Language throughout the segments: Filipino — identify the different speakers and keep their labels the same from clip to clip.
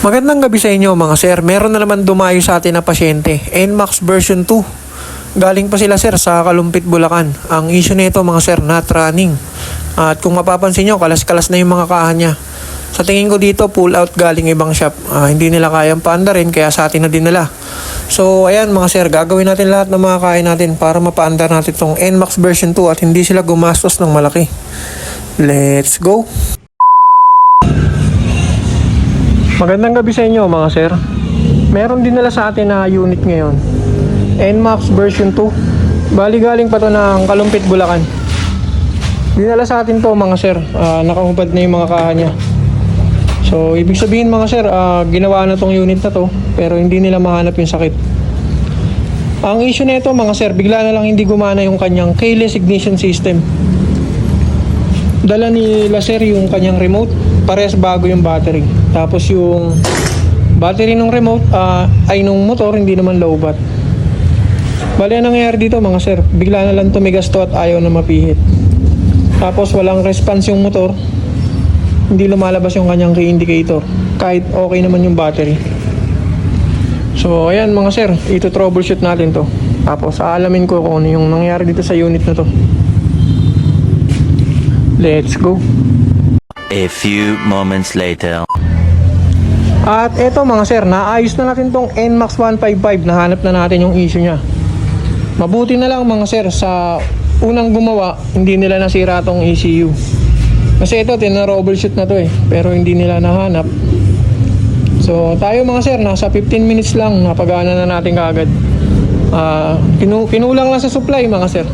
Speaker 1: Magandang gabi sa inyo mga sir. Meron na naman dumayo sa atin na pasyente. NMAX version 2. Galing pa sila sir sa Kalumpit, Bulacan. Ang issue nito mga sir, not running. At kung mapapansin nyo, kalas-kalas na yung mga kahan niya. Sa tingin ko dito, pull out galing ibang shop. Hindi nila kayang paandarin, kaya sa atin na din nila. So ayan mga sir, gagawin natin lahat ng mga kaya natin para mapaandar natin itong NMAX version 2 at hindi sila gumastos ng malaki. Let's go! Magandang gabi sa inyo mga sir. Meron din nila sa atin na unit ngayon, NMAX version 2. Bali galing pa to ng Kalumpit, Bulacan. Dinala sa atin to mga sir. Nakahubad na yung mga kaha niya. So ibig sabihin mga sir, ginawa na tong unit na to, pero hindi nila mahanap yung sakit. Ang issue nito mga sir, bigla na lang hindi gumana yung kanyang keyless ignition system. Dala ni sir yung kanyang remote, parehas bago yung battery. Tapos yung battery ng remote ay nung motor, hindi naman low bat. Bali ang nangyayari dito mga sir, bigla na lang tumigas to at ayaw na mapihit. Tapos walang response yung motor, hindi lumalabas yung kanyang key indicator kahit okay naman yung battery. So ayan mga sir, ito troubleshoot natin to. Tapos aalamin ko kung ano yung nangyayari dito sa unit na to. Let's go.
Speaker 2: A few moments later.
Speaker 1: At eto mga sir, naayos na natin tong NMAX 155. Nahanap na natin yung issue nya. Mabuti na lang mga sir, sa unang gumawa hindi nila nasira tong ECU. Kasi ito tina-troubleshoot na to pero hindi nila nahanap. So tayo mga sir, nasa 15 minutes lang napagana na natin kaagad. Kinulang lang sa supply mga sir.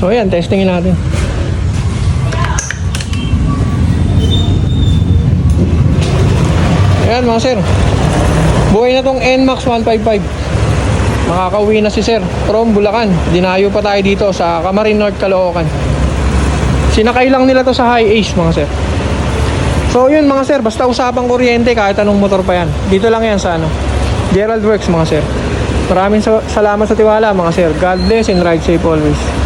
Speaker 1: So ayan, testingin natin. Ayan mga sir, buhay na tong NMAX 155. Makakauwi na si sir from Bulacan. Dinayo pa tayo dito sa Camarin North, Caloocan. Sinakay lang nila to sa High Ace mga sir. So yun mga sir, basta usapang kuryente kahit anong motor pa yan. Dito lang yan sa Gerald Works mga sir. Maraming salamat sa tiwala mga sir. God bless and ride safe always.